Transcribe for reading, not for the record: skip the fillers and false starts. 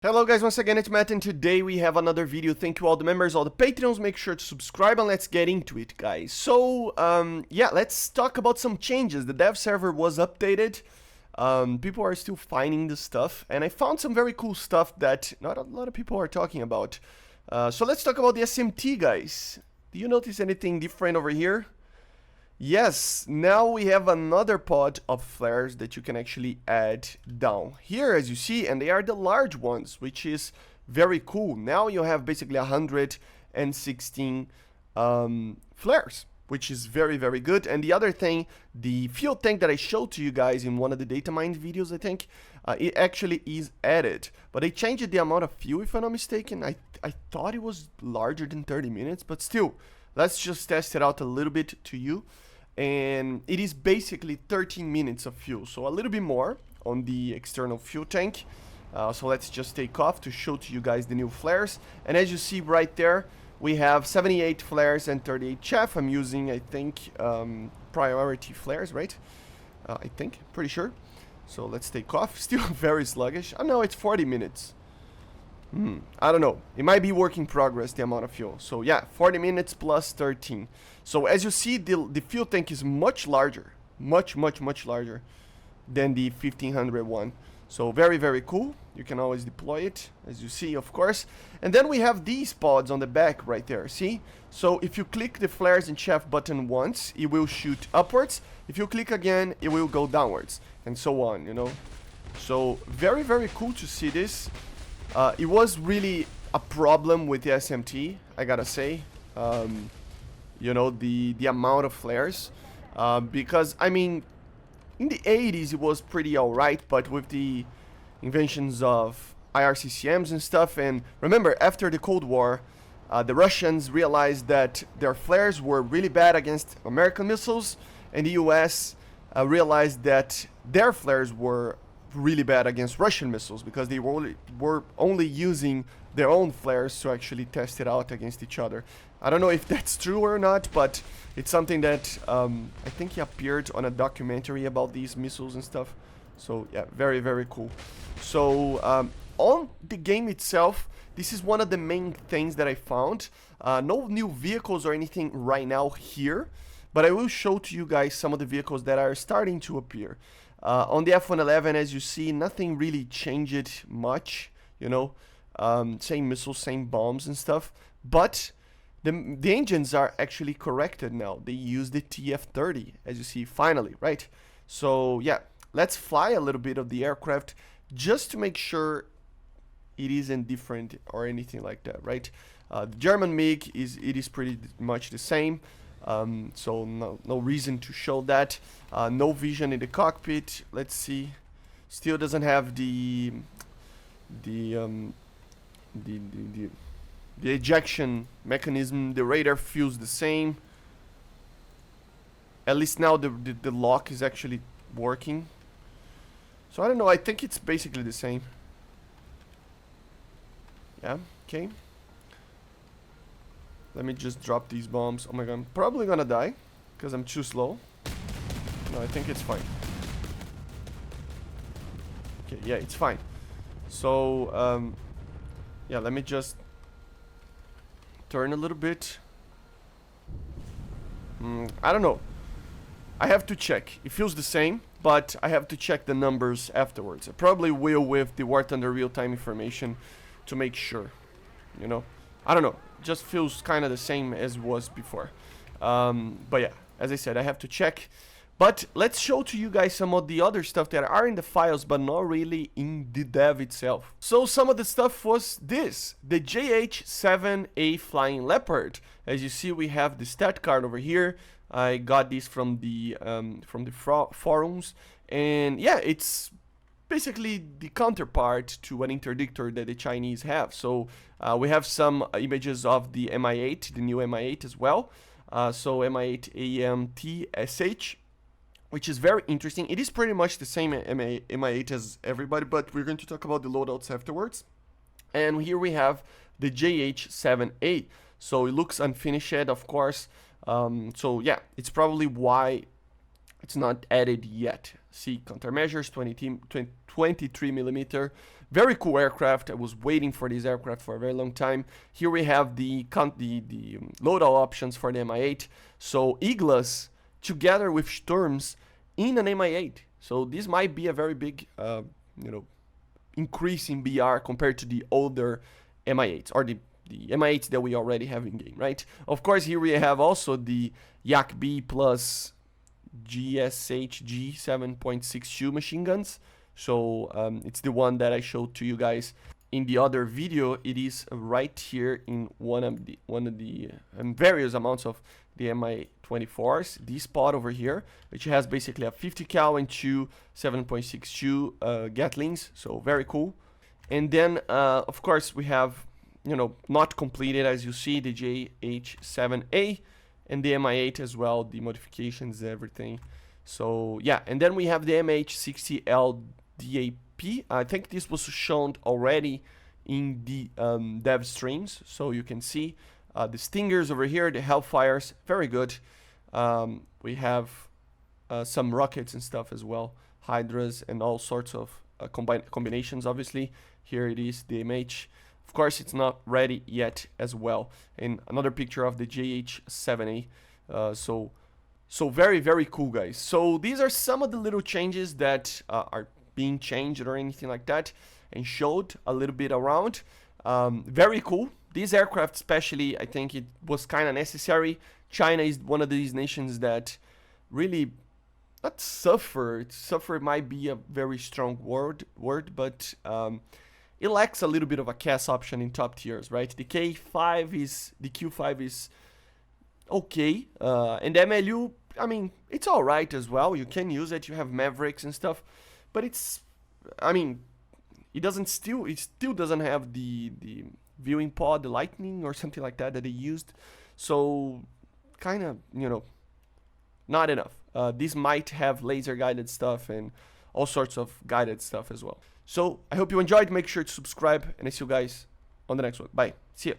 Hello guys, once again it's Matt, and today we have another video. Thank you all the members, all the Patreons. Make sure to subscribe and let's get into it, guys. So, yeah, let's talk about some changes. The dev server was updated. People are still finding the stuff, and I found some very cool stuff that not a lot of people are talking about. So let's talk about the SMT, guys. Do you notice anything different over here? Yes, now we have another pod of flares that you can actually add down here, as you see, and they are the large ones, which is very cool. Now you have basically 116 flares, which is very good. And the other thing, the fuel tank that I showed to you guys in one of the data mine videos, I think, it actually is added. But they changed the amount of fuel, if I'm not mistaken. I thought it was larger than 30 minutes, but still, let's just test it out a little bit to you. And it is basically 13 minutes of fuel, so a little bit more on the external fuel tank. So let's just take off to show to you guys the new flares. And as you see right there, we have 78 flares and 38 chaff. I'm using, I think, priority flares, right? I think, pretty sure. So let's take off. Still very sluggish. Oh no, it's 40 minutes. I don't know. It might be work in progress, the amount of fuel. So yeah, 40 minutes plus 13. So as you see, the fuel tank is much larger. Much larger than the 1500 one. So very cool. You can always deploy it, as you see, of course. And then we have these pods on the back right there, see? So if you click the flares and chaff button once, it will shoot upwards. If you click again, it will go downwards. And so on, you know? So very cool to see this. It was really a problem with the SMT, I gotta say. You know, the amount of flares. Because, I mean, in the 80s it was pretty alright, but with the inventions of IRCCMs and stuff, and remember, after the Cold War, the Russians realized that their flares were really bad against American missiles, and the US realized that their flares were really bad against Russian missiles because they were only using their own flares to actually test it out against each other. I don't know if that's true or not, but it's something that I think he appeared on a documentary about these missiles and stuff. So yeah, very cool. So on the game itself, this is one of the main things that I found. No new vehicles or anything right now here, but I will show to you guys some of the vehicles that are starting to appear. On the F-111, as you see, nothing really changed much, you know, same missiles, same bombs and stuff, but the engines are actually corrected now. They use the TF-30, as you see, finally, right? So yeah, let's fly a little bit of the aircraft just to make sure it isn't different or anything like that, right? The German MiG is pretty much the same. So no reason to show that. No vision in the cockpit. Let's see. Still doesn't have the ejection mechanism. The radar feels the same. At least now the lock is actually working. So I don't know. I think it's basically the same. Yeah. Okay. Let me just drop these bombs. Oh my god, I'm probably gonna die because I'm too slow. No, I think it's fine. Okay, yeah, it's fine. So, yeah, let me just turn a little bit. I don't know. I have to check. It feels the same, but I have to check the numbers afterwards. I probably will with the War Thunder real-time information to make sure, you know. I don't know. Just feels kind of the same as it was before. But yeah, as I said, I have to check. But let's show to you guys some of the other stuff that are in the files, but not really in the dev itself. So some of the stuff was this, the JH-7A Flying Leopard. As you see, we have the stat card over here. I got this from the forums, and yeah, it's basically the counterpart to an interdictor that the Chinese have. So we have some images of the Mi-8, the new Mi-8 as well. So Mi-8 AMTSH, which is very interesting. It is pretty much the same Mi-8 as everybody, but we're going to talk about the loadouts afterwards. And here we have the JH-7A. So it looks unfinished, of course. So yeah, it's probably why it's not added yet. See, countermeasures, 23 millimeter, Very cool aircraft. I was waiting for this aircraft for a very long time. Here we have the loadout options for the Mi-8. So Iglas together with Sturms in an Mi-8. So this might be a very big, increase in BR compared to the older Mi-8s or the Mi-8s that we already have in game, right? Of course, here we have also the Yak B plus GSHG 7.62 machine guns. So it's the one that I showed to you guys in the other video. It is right here in one of the various amounts of the Mi-24s. This spot over here, which has basically a 50 cal and two 7.62 Gatlings. So very cool. And then of course we have, not completed, as you see, the JH7A and the Mi-8 as well, the modifications, everything. So yeah, and then we have the MH60L DAP. I think this was shown already in the dev streams, so you can see the Stingers over here, the Hellfires, very good. We have some rockets and stuff as well, Hydras and all sorts of combinations. Obviously, here it is, the MH. Of course, it's not ready yet as well. And another picture of the JH7A. So very, very cool, guys. So these are some of the little changes that are being changed or anything like that, and showed a little bit around. Very cool. This aircraft especially, I think it was kind of necessary. China is one of these nations that really not suffer. Suffer might be a very strong word, but it lacks a little bit of a CAS option in top tiers, right? The Q5 is okay, and the MLU, I mean, it's all right as well. You can use it. You have Mavericks and stuff, but it's, I mean, it still doesn't have the viewing pod, the lightning or something like that they used. So kind of, not enough. This might have laser guided stuff and all sorts of guided stuff as well. So I hope you enjoyed. Make sure to subscribe, and I see you guys on the next one. Bye. See ya.